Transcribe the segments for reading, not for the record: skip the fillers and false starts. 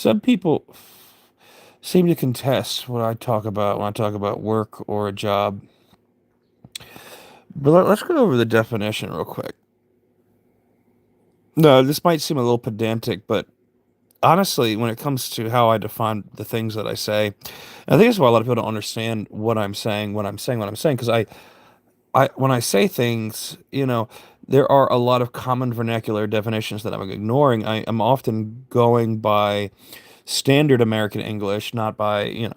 Some people seem to contest what I talk about when I talk about work or a job. But let's go over the definition real quick. No, this might seem a little pedantic, but honestly, when it comes to how I define the things that I say, I think that's why a lot of people don't understand what I'm saying when I'm saying what I'm saying. Because when I say things, there are a lot of common vernacular definitions that I'm ignoring. I'm often going by standard American English, not by,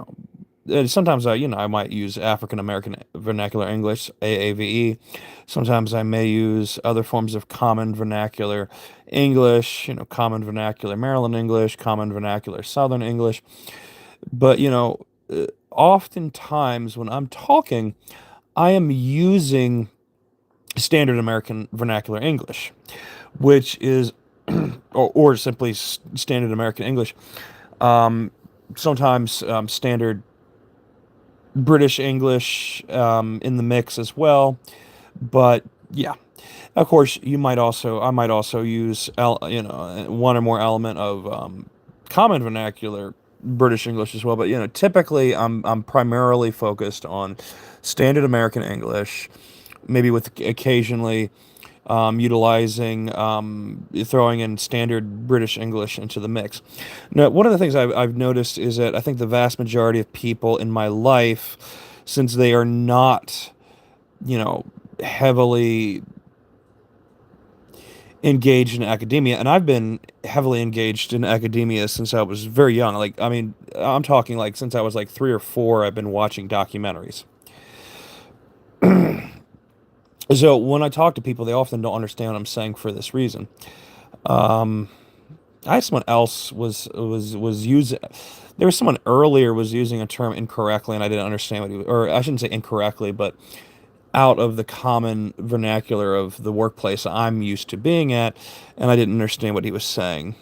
sometimes I might use African American Vernacular English, AAVE. Sometimes I may use other forms of common vernacular English, common vernacular Maryland English, common vernacular Southern English. But, oftentimes when I'm talking, I am using standard American vernacular English, which is, or simply standard American English. Um, Sometimes standard British English in the mix as well. But yeah, of course, I might also use, one or more element of common vernacular British English as well. But typically, I'm primarily focused on standard American English, maybe with occasionally utilizing throwing in standard British English into the mix. Now, one of the things I've noticed is that I think the vast majority of people in my life, since they are not, heavily engaged in academia, and I've been heavily engaged in academia since I was very young. Like, I mean, I'm talking like since I was like 3 or 4, I've been watching documentaries. So when I talk to people, they often don't understand what I'm saying for this reason. Um, I had someone else was using. There was someone earlier was using a term incorrectly, and I didn't understand what he was, or I shouldn't say incorrectly, but out of the common vernacular of the workplace I'm used to being at, and I didn't understand what he was saying.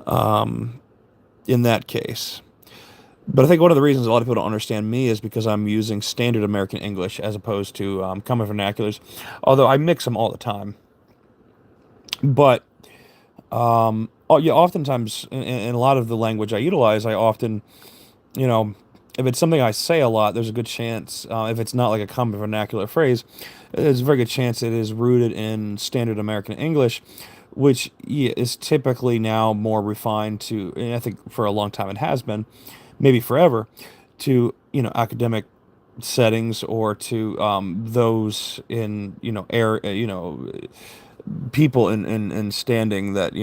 In that case. But I think one of the reasons a lot of people don't understand me is because I'm using standard American English as opposed to common vernaculars, although I mix them all the time. But oh yeah, oftentimes in a lot of the language I utilize, I often, you know, if it's something I say a lot, there's a good chance, if it's not like a common vernacular phrase, there's a very good chance it is rooted in standard American English, which yeah, is typically now more refined to, and I think for a long time it has been, maybe forever, to, academic settings or to those in, people in standing that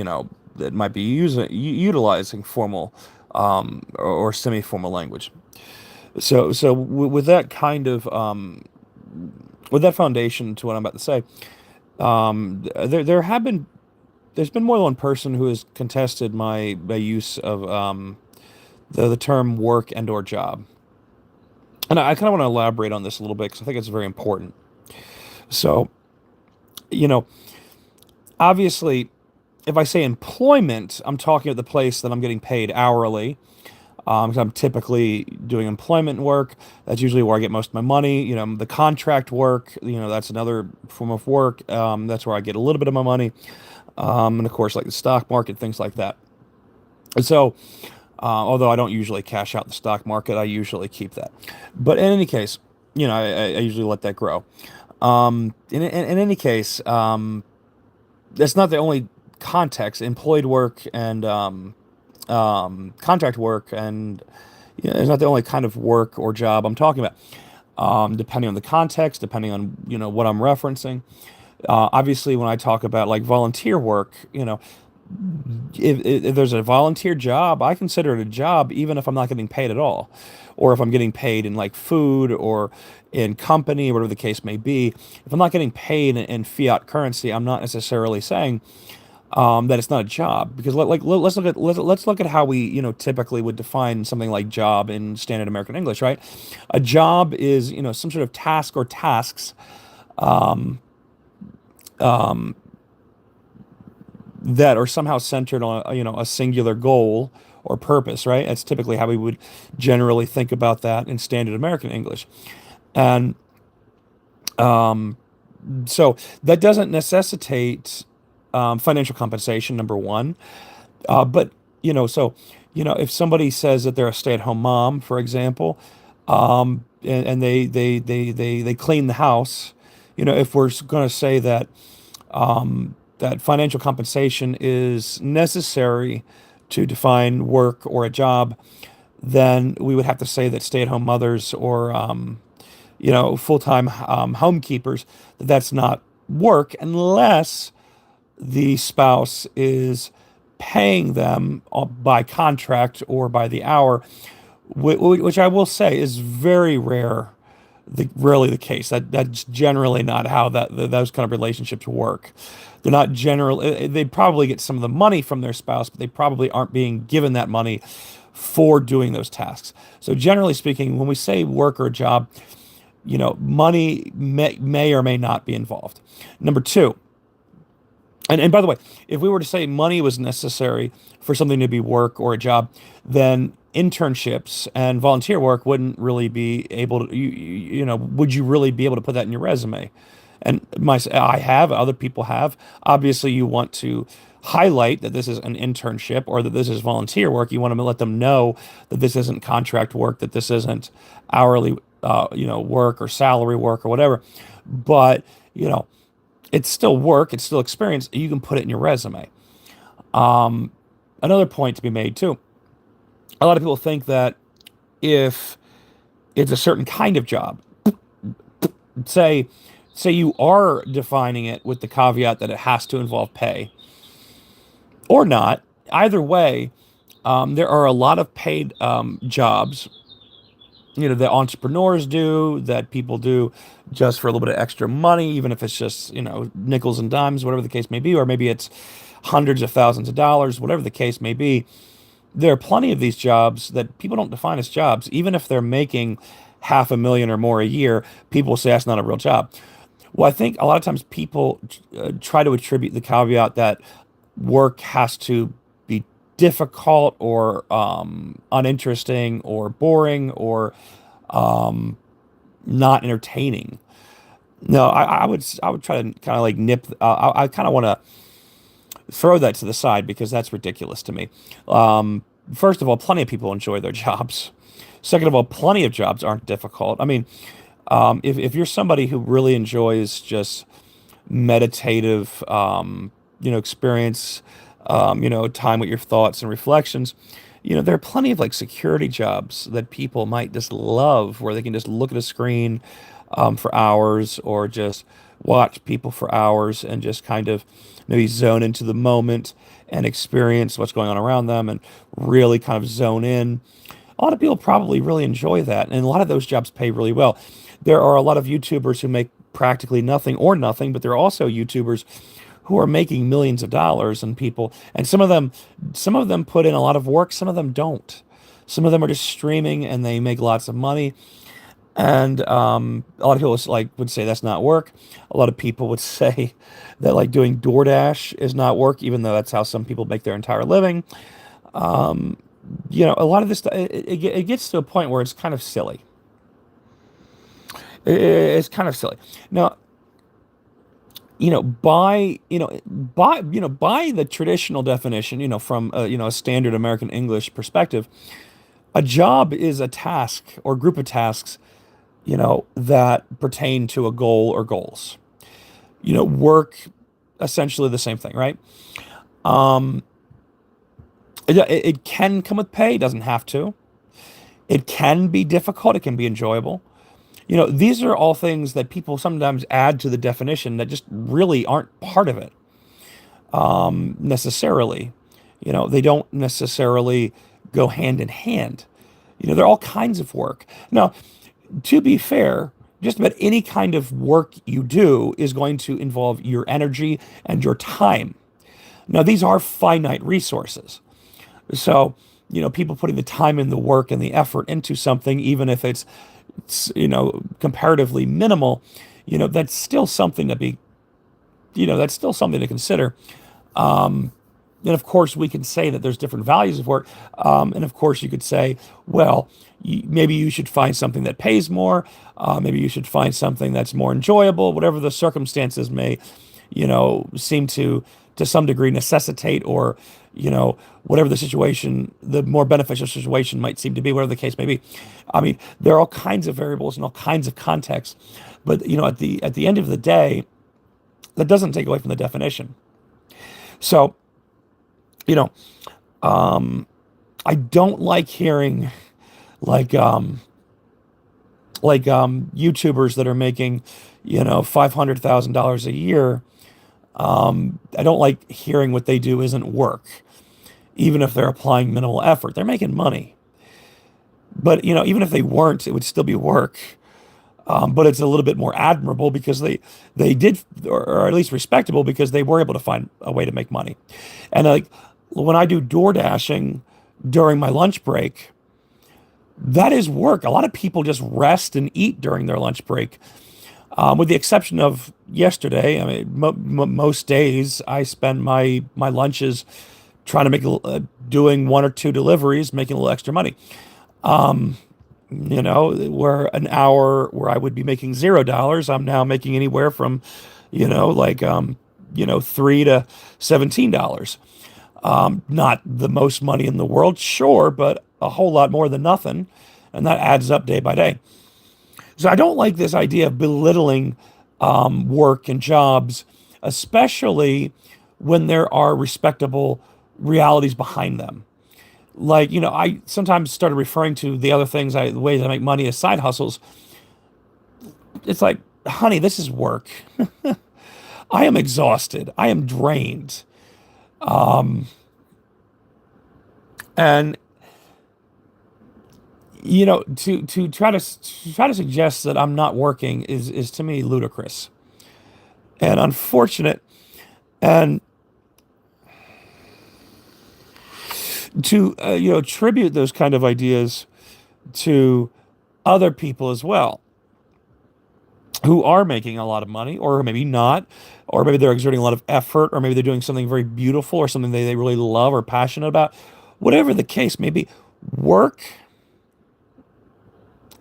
that might be utilizing formal or semi-formal language. With that kind of with that foundation to what I'm about to say, there's been more than one person who has contested my use of the term work and or job, and I kind of want to elaborate on this a little bit because I think it's very important. So, you know, obviously, if I say employment, I'm talking about the place that I'm getting paid hourly. 'Cause I'm typically doing employment work. That's usually where I get most of my money. The contract work, that's another form of work. That's where I get a little bit of my money. And of course, like the stock market, things like that. And so, although I don't usually cash out the stock market, I usually keep that. But in any case, I usually let that grow. In any case, that's not the only context. Employed work and contract work and it's not the only kind of work or job I'm talking about. Depending on the context, depending on what I'm referencing. Obviously, when I talk about like volunteer work, if there's a volunteer job, I consider it a job even if I'm not getting paid at all, or if I'm getting paid in like food or in company, whatever the case may be. If I'm not getting paid in fiat currency, I'm not necessarily saying that it's not a job because let's look at how we typically would define something like job in standard American English, right? A job is some sort of task or tasks that are somehow centered on a singular goal or purpose, right? That's typically how we would generally think about that in standard American English, and so that doesn't necessitate financial compensation, number one. But So, if somebody says that they're a stay-at-home mom, for example, and they clean the house, if we're going to say that that financial compensation is necessary to define work or a job, then we would have to say that stay-at-home mothers or full-time homekeepers, that's not work unless the spouse is paying them by contract or by the hour, which I will say is very rarely the case. That's generally not how those kind of relationships work. They're not generally. They probably get some of the money from their spouse, but they probably aren't being given that money for doing those tasks. So generally speaking, when we say work or a job, money may or may not be involved. Number two, and by the way, if we were to say money was necessary for something to be work or a job, then internships and volunteer work wouldn't really be able to, would you really be able to put that in your resume? And I have, other people have. Obviously, you want to highlight that this is an internship or that this is volunteer work. You want to let them know that this isn't contract work, that this isn't hourly, work or salary work or whatever. But, it's still work, it's still experience. You can put it in your resume. Another point to be made too. A lot of people think that if it's a certain kind of job, say you are defining it with the caveat that it has to involve pay or not. Either way, there are a lot of paid jobs, that entrepreneurs do, that people do just for a little bit of extra money, even if it's just, nickels and dimes, whatever the case may be, or maybe it's hundreds of thousands of dollars, whatever the case may be. There are plenty of these jobs that people don't define as jobs. Even if they're making $500,000 or more a year, people say that's not a real job. Well, I think a lot of times people try to attribute the caveat that work has to be difficult or uninteresting or boring or not entertaining. No, I would try to kind of like nip. I kind of want to throw that to the side because that's ridiculous to me. First of all, plenty of people enjoy their jobs. Second of all, plenty of jobs aren't difficult. I mean, if you're somebody who really enjoys just meditative, experience, time with your thoughts and reflections, there are plenty of like security jobs that people might just love where they can just look at a screen, for hours or just watch people for hours and just kind of maybe zone into the moment and experience what's going on around them and really kind of zone in. A lot of people probably really enjoy that, and a lot of those jobs pay really well. There are a lot of YouTubers who make practically nothing or nothing, but there are also YouTubers who are making millions of dollars, and some of them put in a lot of work, some of them don't. Some of them are just streaming and they make lots of money. And a lot of people would say that's not work. A lot of people would say that like doing DoorDash is not work, even though that's how some people make their entire living. A lot of this it gets to a point where it's kind of silly. It's kind of silly. Now, by the traditional definition, from a standard American English perspective, a job is a task or group of tasks, that pertain to a goal or goals. Work, essentially the same thing, right? Um, it can come with pay, it doesn't have to. It can be difficult, it can be enjoyable. These are all things that people sometimes add to the definition that just really aren't part of it, necessarily. They don't necessarily go hand in hand. There are all kinds of work. Now, to be fair, just about any kind of work you do is going to involve your energy and your time. Now, these are finite resources. So, people putting the time and the work and the effort into something, even if it's comparatively minimal, that's still something to be, that's still something to consider. And of course, we can say that there's different values of work. And of course, you could say, well, maybe you should find something that pays more. Maybe you should find something that's more enjoyable, whatever the circumstances may, seem to some degree necessitate or, whatever the situation, the more beneficial situation might seem to be, whatever the case may be. I mean, there are all kinds of variables and all kinds of contexts, but at the end of the day, that doesn't take away from the definition. So, you know, um, I don't like hearing like YouTubers that are making, $500,000 a year. I don't like hearing what they do isn't work, even if they're applying minimal effort. They're making money. But, even if they weren't, it would still be work. But it's a little bit more admirable because they did, or at least respectable because they were able to find a way to make money. And like when I do door dashing during my lunch break, that is work. A lot of people just rest and eat during their lunch break, with the exception of yesterday. I mean, most days I spend my lunches trying to doing one or two deliveries, making a little extra money. Where an hour where I would be making $0, I'm now making anywhere from, $3 to $17. Not the most money in the world, sure, but a whole lot more than nothing. And that adds up day by day. So I don't like this idea of belittling work and jobs, especially when there are respectable realities behind them. Like, I sometimes started referring to the other the ways I make money as side hustles. It's like, honey, this is work. I am exhausted. I am drained. And to try to suggest that I'm not working is to me ludicrous and unfortunate. And to attribute those kind of ideas to other people as well, who are making a lot of money, or maybe not, or maybe they're exerting a lot of effort, or maybe they're doing something very beautiful or something they really love or passionate about. Whatever the case may be, work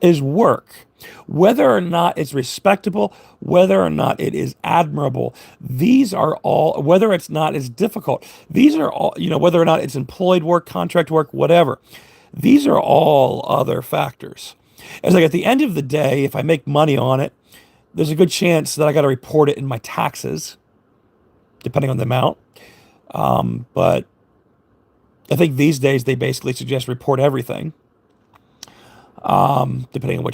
is work. Whether or not it's respectable, whether or not it is admirable, these are all, whether it's not as difficult, these are all, whether or not it's employed work, contract work, whatever, these are all other factors. It's like at the end of the day, if I make money on it, there's a good chance that I got to report it in my taxes, depending on the amount. But I think these days they basically suggest report everything, depending on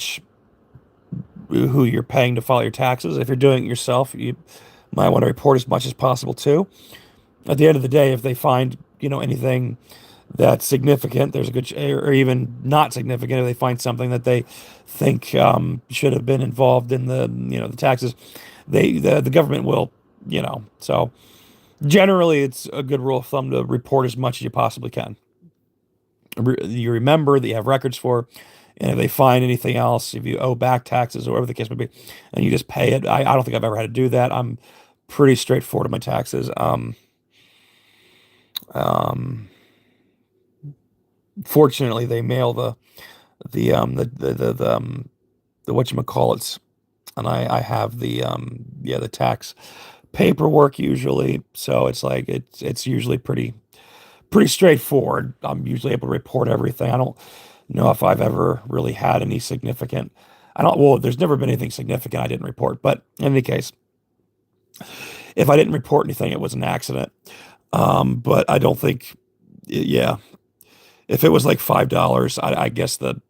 who you're paying to file your taxes. If you're doing it yourself, you might want to report as much as possible too. At the end of the day, if they find, anything that's significant, there's a good, or even not significant, if they find something that they think should have been involved in the taxes, the government will, So generally, it's a good rule of thumb to report as much as you possibly can. You remember that you have records for, and if they find anything else, if you owe back taxes or whatever the case may be, and you just pay it. I don't think I've ever had to do that. I'm pretty straightforward in my taxes. Um, Fortunately, they mail the whatchamacallits, and I have the tax paperwork usually. So it's like it's usually pretty straightforward. I'm usually able to report everything. I don't know if I've ever really had any significant. I don't. Well, there's never been anything significant I didn't report. But in any case, if I didn't report anything, it was an accident. But I don't think. Yeah, if it was like $5, I guess it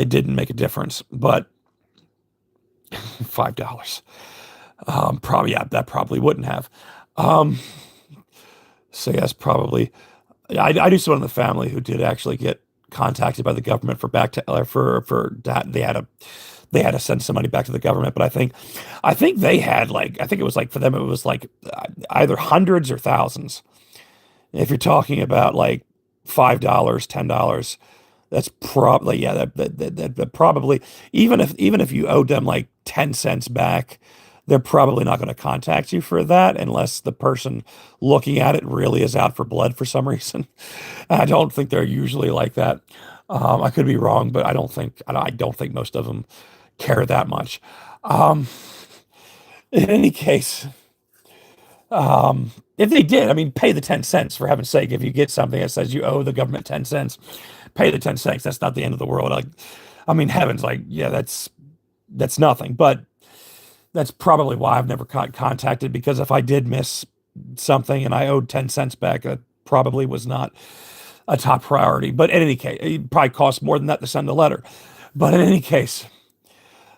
didn't make a difference. But $5, probably, yeah, that probably wouldn't have. Um, so yes, probably. I do someone in the family who did actually get contacted by the government for back to for that they had to send some money back to the government. But I think they had like, I think it was like, for them it was like either hundreds or thousands. If you're talking about like $5, $10, that's probably, yeah, that probably, even if you owed them like 10 cents back, they're probably not going to contact you for that unless the person looking at it really is out for blood for some reason. I don't think they're usually like that. I could be wrong, but I don't think most of them care that much. Um, in any case, If they did, I mean, pay the 10 cents for heaven's sake. If you get something that says you owe the government 10 cents, pay the 10 cents. That's not the end of the world. Like, I mean, heaven's like, yeah, that's nothing. But that's probably why I've never got contacted, because if I did miss something and I owed 10 cents back, that probably was not a top priority. But in any case, it probably costs more than that to send a letter. But in any case,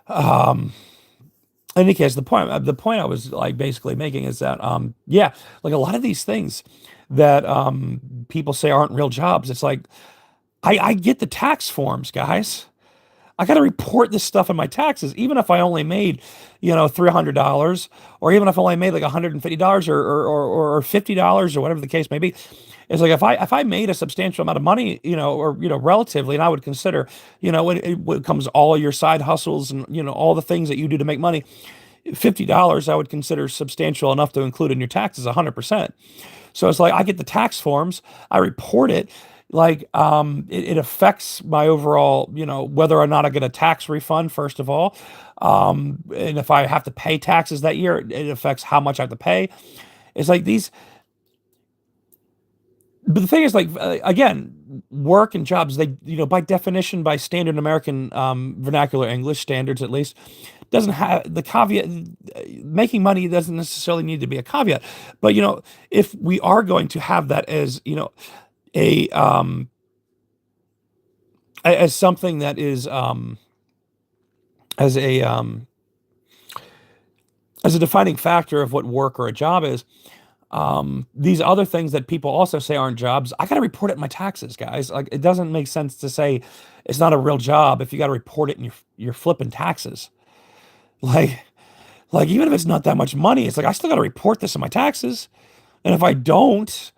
the point I was like basically making is that yeah, like a lot of these things that people say aren't real jobs. It's like I get the tax forms, guys. I got to report this stuff in my taxes, even if I only made, $300, or even if I only made like $150 or $50 or whatever the case may be. It's like if I made a substantial amount of money, or relatively, and I would consider, when it comes all your side hustles and all the things that you do to make money, $50 I would consider substantial enough to include in your taxes 100%. So it's like I get the tax forms, I report it, like it affects my overall, whether or not I get a tax refund, first of all. And if I have to pay taxes that year, it affects how much I have to pay. It's like these, but the thing is, like, again, work and jobs, they, by definition, by standard American vernacular English standards at least, doesn't have the caveat. Making money doesn't necessarily need to be a caveat, but if we are going to have that as a as something that is as a as a defining factor of what work or a job is, these other things that people also say aren't jobs, I got to report it in my taxes, guys. Like, it doesn't make sense to say it's not a real job if you got to report it in your flipping taxes. Like, even if it's not that much money, it's like I still got to report this in my taxes. And if I don't,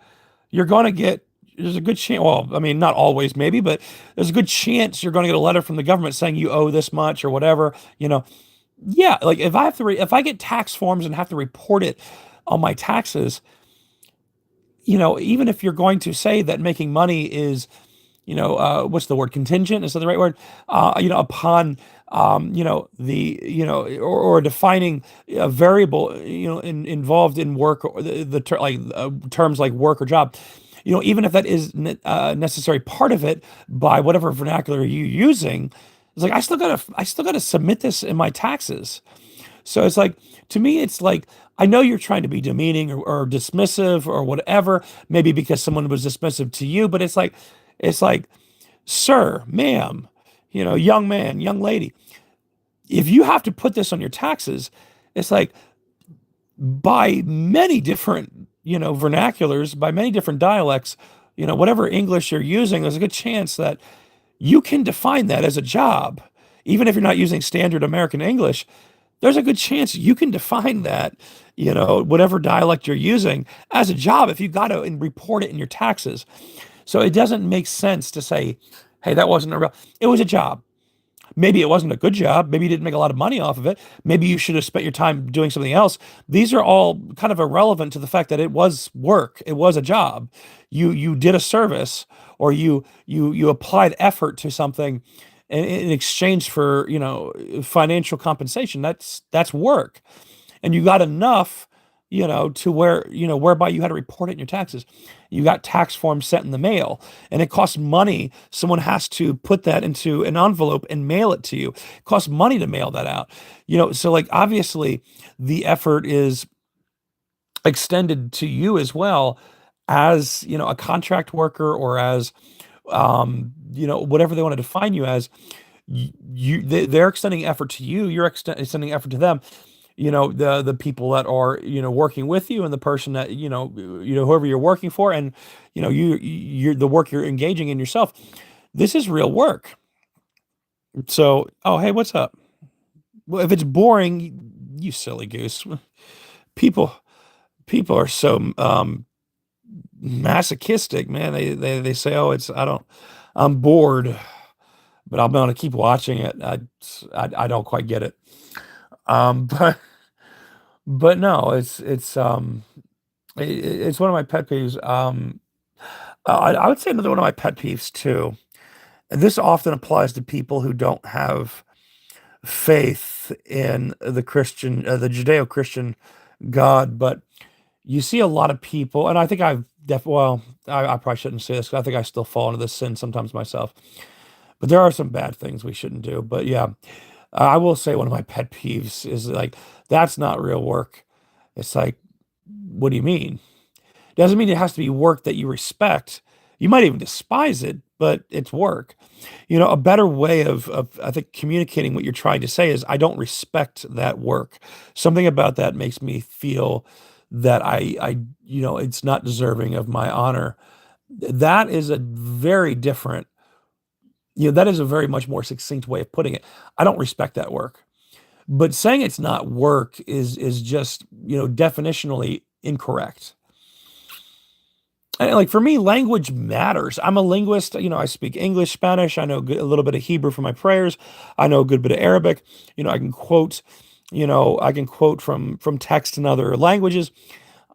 you're going to get, there's a good chance, well, I mean, not always maybe, but there's a good chance you're going to get a letter from the government saying you owe this much or whatever. Yeah, like if I have to if I get tax forms and have to report it on my taxes, even if you're going to say that making money is, what's the word, contingent, is that the right word, upon or defining a variable, involved in work, or terms like work or job, even if that is a necessary part of it by whatever vernacular you're using, it's like I still gotta submit this in my taxes. So it's like, to me, it's like, I know you're trying to be demeaning or dismissive or whatever, maybe because someone was dismissive to you, but it's like, sir, ma'am, young man, young lady, if you have to put this on your taxes, it's like, by many different, vernaculars, by many different dialects, whatever English you're using, there's a good chance that you can define that as a job. Even if you're not using standard American English, there's a good chance you can define that, whatever dialect you're using, as a job if you got to and report it in your taxes. So it doesn't make sense to say, hey, that wasn't a real, it was a job. Maybe it wasn't a good job. Maybe you didn't make a lot of money off of it. Maybe you should have spent your time doing something else. These are all kind of irrelevant to the fact that it was work. It was a job. You did a service, or you applied effort to something in exchange for, financial compensation. That's work. And you got enough, to where, whereby you had to report it in your taxes. You got tax forms sent in the mail, and it costs money. Someone has to put that into an envelope and mail it to you. It costs money to mail that out. So, like, obviously the effort is extended to you as well, as, a contract worker, or as, whatever they want to define you as. They're extending effort to you, you're extending effort to them. The people that are, working with you, and the person that, whoever you're working for, and you're the work you're engaging in yourself. This is real work. So, oh, hey, what's up? Well, if it's boring, you silly goose. people people are so masochistic, man. They say, oh, it's, I don't, I'm bored, but I'm gonna keep watching it. I don't quite get it. But no, it's one of my pet peeves. I would say another one of my pet peeves too. And this often applies to people who don't have faith in the Judeo-Christian God, but you see a lot of people, and I think well, I probably shouldn't say this 'cause I think I still fall into this sin sometimes myself. But there are some bad things we shouldn't do. But yeah, I will say one of my pet peeves is like, that's not real work. It's like, what do you mean? Doesn't mean it has to be work that you respect. You might even despise it, but it's work. A better way of I think communicating what you're trying to say is I don't respect that work. Something about that makes me feel that it's not deserving of my honor. That is a very different, that is a very much more succinct way of putting it. I don't respect that work. But saying it's not work is just, definitionally incorrect. And like for me, language matters. I'm a linguist. I speak English, Spanish. I know a little bit of Hebrew for my prayers. I know a good bit of Arabic. I can quote. I can quote from text in other languages,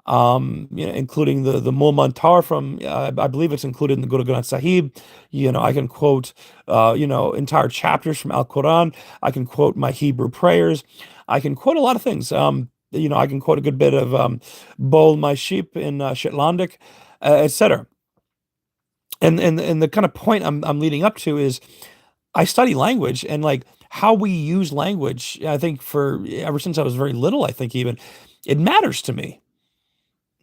including the Mulmantar from. I believe it's included in the Guru Granth Sahib. I can quote, entire chapters from Al Quran. I can quote my Hebrew prayers. I can quote a lot of things. I can quote a good bit of Bol my sheep in Shetlandic, etc. And the kind of point I'm leading up to is I study language and like how we use language. I think for ever since I was very little, I think even it matters to me.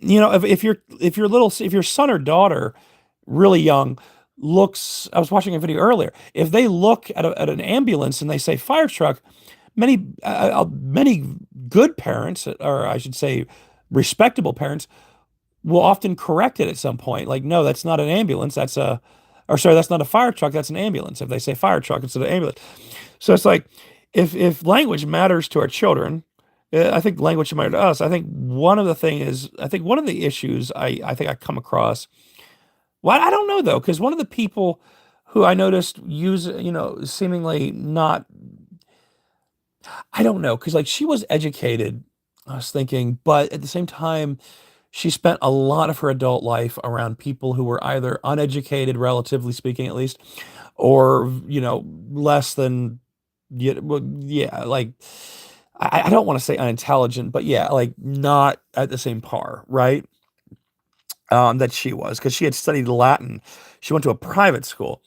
If your son or daughter, really young, looks, I was watching a video earlier. If they look at an ambulance and they say fire truck, many good parents, or I should say, respectable parents, will often correct it at some point. Like, no, that's not an ambulance. Or sorry, that's not a fire truck. That's an ambulance. If they say fire truck instead of ambulance. So it's like, if language matters to our children, I think language should matter to us. I think one of the issues I think I come across. Well, I don't know though, because one of the people who I noticed use, seemingly not, I don't know, because like she was educated, I was thinking, but at the same time, she spent a lot of her adult life around people who were either uneducated, relatively speaking, at least, or less than, yeah, well, yeah, like I don't want to say unintelligent, but yeah, like not at the same par, right? That she was, because she had studied Latin. She went to a private school.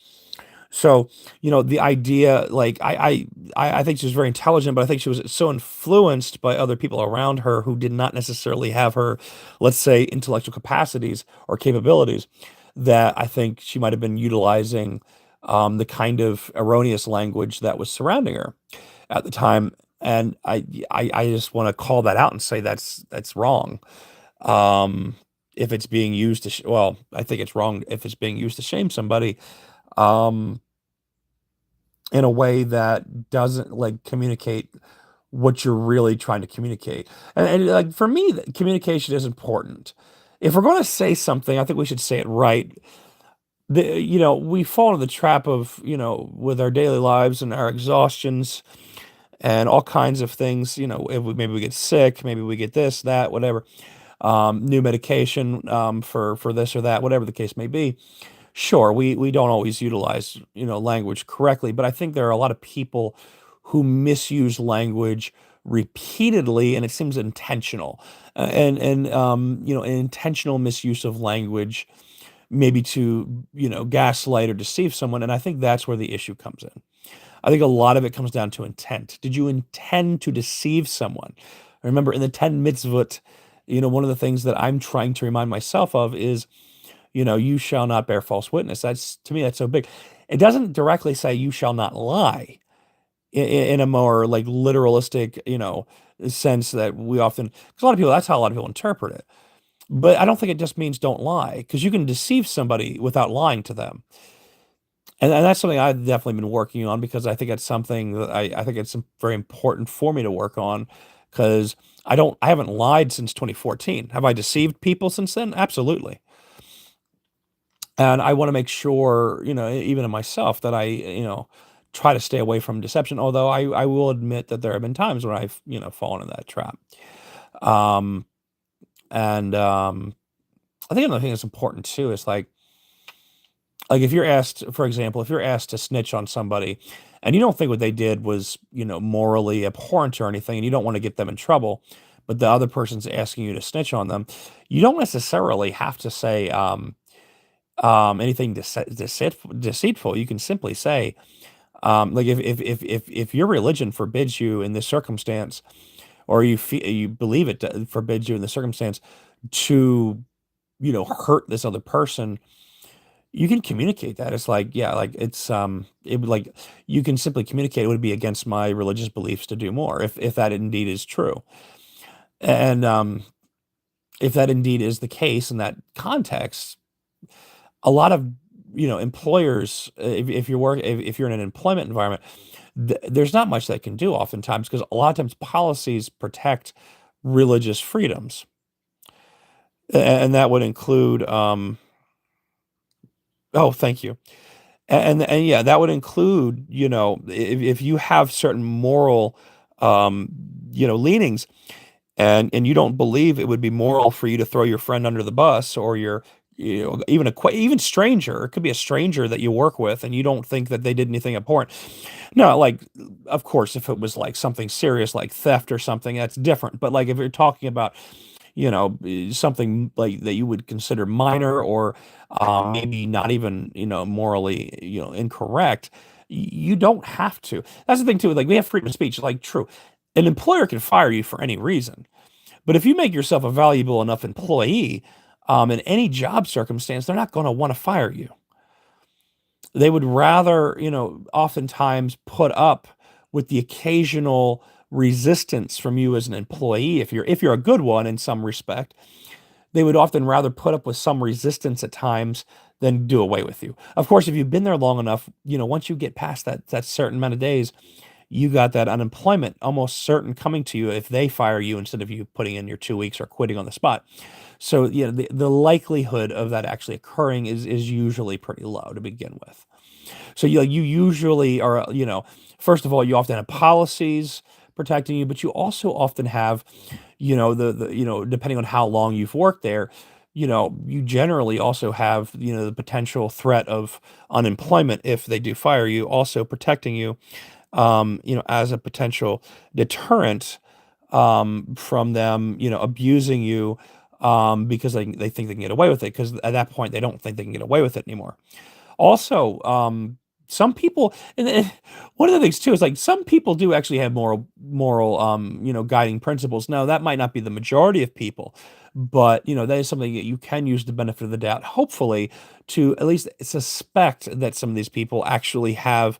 So, the idea, like, I think she was very intelligent, but I think she was so influenced by other people around her who did not necessarily have her, let's say, intellectual capacities or capabilities, that I think she might have been utilizing the kind of erroneous language that was surrounding her at the time. And I just want to call that out and say that's wrong. Um, if it's being used to, well, I think it's wrong if it's being used to shame somebody. Um, in a way that doesn't like communicate what you're really trying to communicate. And like for me, communication is important. If we're going to say something, I think we should say it right. We fall into the trap of, with our daily lives and our exhaustions and all kinds of things, if maybe we get sick, maybe we get this, that, whatever, new medication, for this or that, whatever the case may be. Sure, we don't always utilize, language correctly, but I think there are a lot of people who misuse language repeatedly, and it seems intentional. An intentional misuse of language, maybe to, gaslight or deceive someone, and I think that's where the issue comes in. I think a lot of it comes down to intent. Did you intend to deceive someone? Remember, in the 10 mitzvot, one of the things that I'm trying to remind myself of is, you shall not bear false witness. That's, to me, that's so big. It doesn't directly say you shall not lie in a more like literalistic, sense that we often, because a lot of people, that's how a lot of people interpret it. But I don't think it just means don't lie, because you can deceive somebody without lying to them. And that's something I've definitely been working on, because I think it's something that I think it's very important for me to work on, because I haven't lied since 2014. Have I deceived people since then? Absolutely. And I want to make sure, even in myself, that I, try to stay away from deception. Although I will admit that there have been times when I've, fallen in that trap. Um, and I think another thing that's important too is like if you're asked, for example, if you're asked to snitch on somebody and you don't think what they did was, morally abhorrent or anything, and you don't want to get them in trouble, but the other person's asking you to snitch on them, you don't necessarily have to say anything deceitful. You can simply say, like if your religion forbids you in this circumstance, or you believe it forbids you in the circumstance to hurt this other person, you can communicate that. It's like, yeah, like it would like you can simply communicate it would be against my religious beliefs to do more if that indeed is true. And if that indeed is the case in that context, a lot of employers, if you're in an employment environment, there's not much they can do oftentimes, because a lot of times policies protect religious freedoms, and that would include oh, thank you. And yeah, that would include, if you have certain moral um leanings, and you don't believe it would be moral for you to throw your friend under the bus, or your even even stranger. It could be a stranger that you work with and you don't think that they did anything important. No, like, of course, if it was like something serious like theft or something, that's different. But like if you're talking about something like that you would consider minor, or maybe not even morally incorrect, you don't have to. That's the thing too. Like, we have freedom of speech. Like, true, an employer can fire you for any reason, but if you make yourself a valuable enough employee, in any job circumstance, they're not going to want to fire you. They would rather, oftentimes put up with the occasional resistance from you as an employee. If you're a good one in some respect, they would often rather put up with some resistance at times than do away with you. Of course, if you've been there long enough, once you get past that certain amount of days, you got that unemployment almost certain coming to you if they fire you instead of you putting in your 2 weeks or quitting on the spot. So yeah, the likelihood of that actually occurring is usually pretty low to begin with. So you usually are, first of all, you often have policies protecting you, but you also often have, depending on how long you've worked there, you generally also have, the potential threat of unemployment if they do fire you, also protecting you, as a potential deterrent from them, abusing you, because they think they can get away with it, because at that point they don't think they can get away with it anymore. Also, some people, and one of the things too is, like, some people do actually have moral, guiding principles. Now, that might not be the majority of people, but that is something that you can use the benefit of the doubt, hopefully, to at least suspect that some of these people actually have,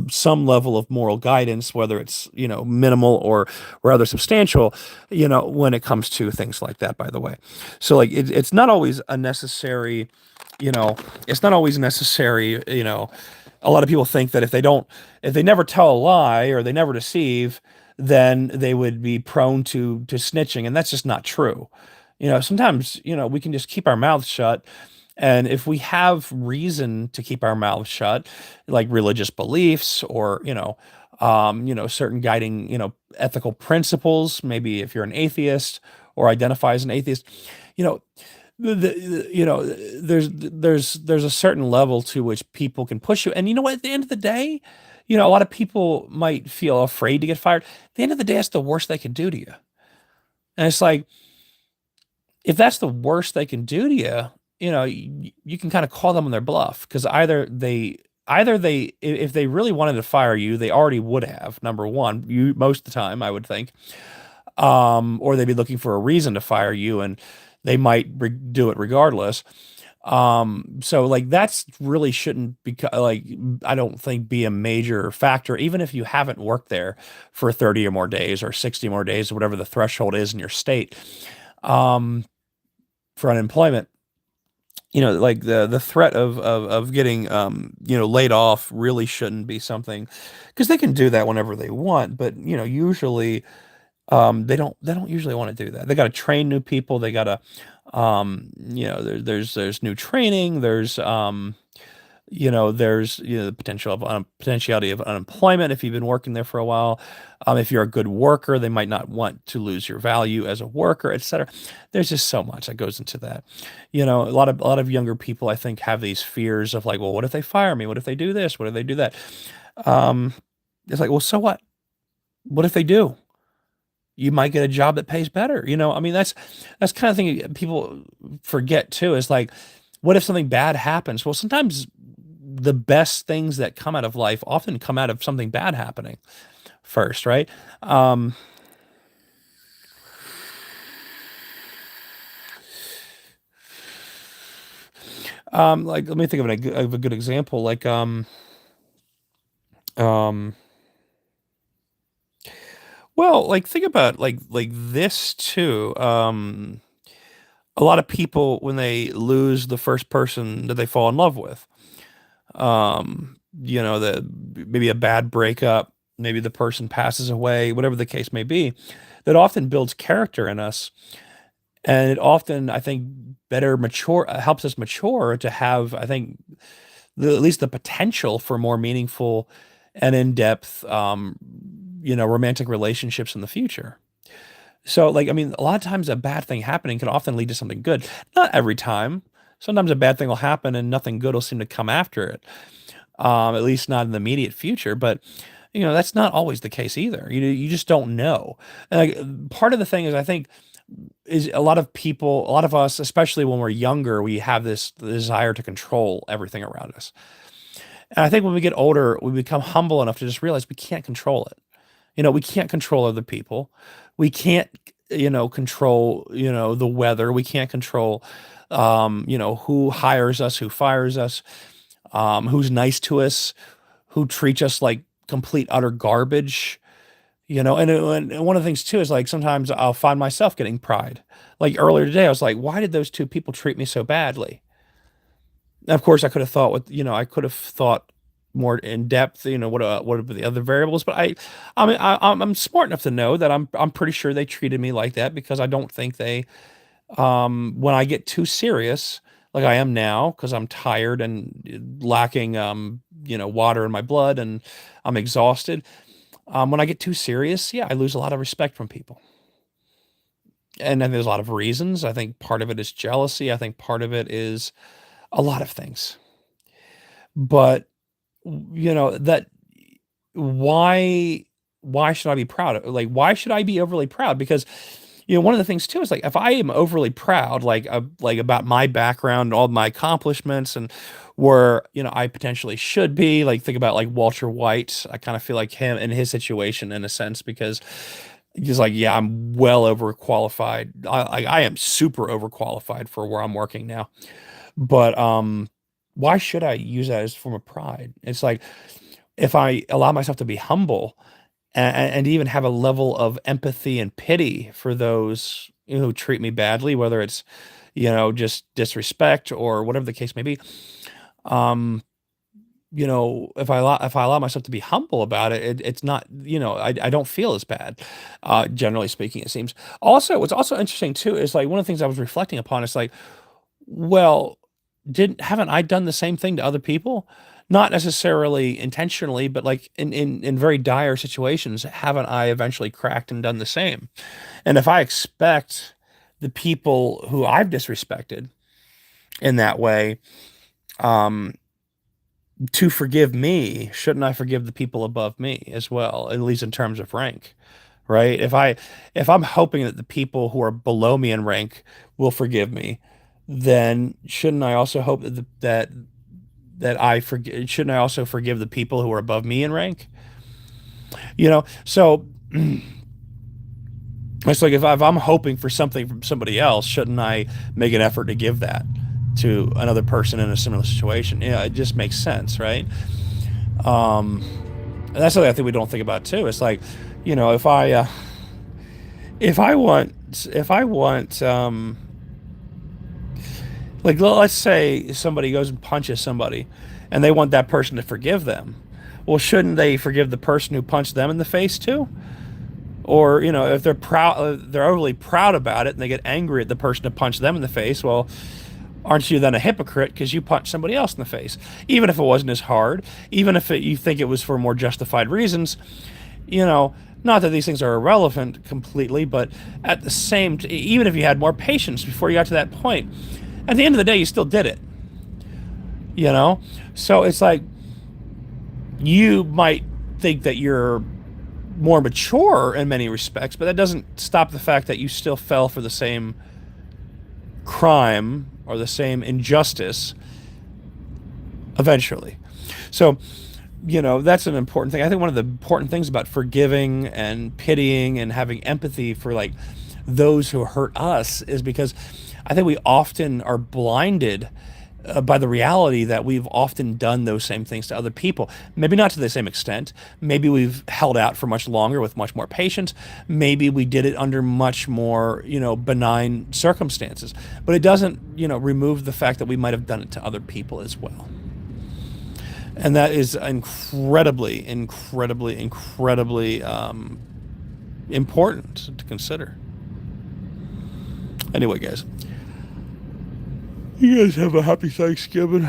some level of moral guidance, whether it's minimal or rather substantial, when it comes to things like that. By the way, so like it's not always a necessary, you know, it's not always necessary. A lot of people think that if they never tell a lie or they never deceive, then they would be prone to snitching, and that's just not true. Sometimes we can just keep our mouths shut, and if we have reason to keep our mouths shut, like religious beliefs, or certain guiding ethical principles, maybe if you're an atheist or identify as an atheist, you know there's a certain level to which people can push you. And at the end of the day, a lot of people might feel afraid to get fired. At the end of the day, that's the worst they can do to you. And it's like, if that's the worst they can do to you, you can kind of call them on their bluff, because if they really wanted to fire you, they already would have. Number one, you most of the time, I would think, or they'd be looking for a reason to fire you, and they might do it regardless. So like, that's really shouldn't be like, I don't think, be a major factor, even if you haven't worked there for 30 or more days, or 60 more days, or whatever the threshold is in your state, um, for unemployment. Like the threat of getting laid off really shouldn't be something, because they can do that whenever they want, but usually, they don't usually want to do that. They got to train new people. They got to, there's new training. There's the potentiality of unemployment if you've been working there for a while. If you're a good worker, they might not want to lose your value as a worker, etc. There's just so much that goes into that. A lot of younger people, I think, have these fears of, like, well, what if they fire me? What if they do this? What if they do that? Um, it's like, well, so what? What if they do? You might get a job that pays better. I mean, that's kind of thing people forget too. Is like, what if something bad happens? Well, sometimes the best things that come out of life often come out of something bad happening first, right? Um, like, let me think of a good example. Like, um, well, like, think about like this too. A lot of people, when they lose the first person that they fall in love with, that maybe a bad breakup, maybe the person passes away, whatever the case may be, that often builds character in us, and it often, I think, better mature helps us mature to have, I think, at least the potential for more meaningful and in-depth, romantic relationships in the future. So, like, I mean, a lot of times a bad thing happening can often lead to something good. Not every time. Sometimes a bad thing will happen and nothing good will seem to come after it. At least not in the immediate future. But that's not always the case either. You just don't know. And like, part of the thing is, I think, is a lot of people, a lot of us, especially when we're younger, we have this desire to control everything around us. And I think when we get older, we become humble enough to just realize we can't control it. We can't control other people. We can't, control, the weather. We can't control, who hires us, who fires us, who's nice to us, who treats us like complete utter garbage. And one of the things too is, like, sometimes I'll find myself getting pride. Like earlier today, I was like, why did those two people treat me so badly? And of course, I could have thought more in depth, what are the other variables, but I mean, I'm smart enough to know that I'm pretty sure they treated me like that because I don't think they, when I get too serious, like I am now, because I'm tired and lacking, water in my blood, and I'm exhausted. When I get too serious, yeah, I lose a lot of respect from people. And then there's a lot of reasons. I think part of it is jealousy. I think part of it is a lot of things. But that, why why should I be proud of, like, why should I be overly proud? Because one of the things too is, like, if I am overly proud, like about my background and all my accomplishments, and where I potentially should be, like, think about like Walter White. I kind of feel like him in his situation in a sense, because he's like, yeah, I'm well overqualified. I am super overqualified for where I'm working now. But why should I use that as a form of pride? It's like, if I allow myself to be humble, and even have a level of empathy and pity for those who treat me badly, whether it's just disrespect or whatever the case may be. um if I allow myself to be humble about it, it's not, I don't feel as bad, generally speaking, it seems. Also, what's also interesting too is, like, one of the things I was reflecting upon is, like, well, didn't haven't I done the same thing to other people? Not necessarily intentionally, but, like, in very dire situations, haven't I eventually cracked and done the same? And if I expect the people who I've disrespected in that way, um, to forgive me, shouldn't I forgive the people above me as well, at least in terms of rank, right? If I'm hoping that the people who are below me in rank will forgive me, then shouldn't I also hope that I forgive? Shouldn't I also forgive the people who are above me in rank? So it's like, if I'm hoping for something from somebody else, shouldn't I make an effort to give that to another person in a similar situation? Yeah, it just makes sense, right? Um, and that's something I think we don't think about too. It's like, if I want, like, let's say somebody goes and punches somebody, and they want that person to forgive them. Well, shouldn't they forgive the person who punched them in the face too? Or, if they're proud, they're overly proud about it, and they get angry at the person who punched them in the face. Well, aren't you then a hypocrite because you punched somebody else in the face, even if it wasn't as hard, even if you think it was for more justified reasons? Not that these things are irrelevant completely, but at the same, even if you had more patience before you got to that point, at the end of the day, you still did it. you know so it's like, you might think that you're more mature in many respects, but that doesn't stop the fact that you still fell for the same crime or the same injustice eventually. So, that's an important thing. I think one of the important things about forgiving and pitying and having empathy for like those who hurt us is because I think we often are blinded by the reality that we've often done those same things to other people. Maybe not to the same extent. Maybe we've held out for much longer with much more patience. Maybe we did it under much more, benign circumstances. But it doesn't, remove the fact that we might have done it to other people as well. And that is incredibly, incredibly, incredibly important to consider. Anyway, guys, you guys have a happy Thanksgiving.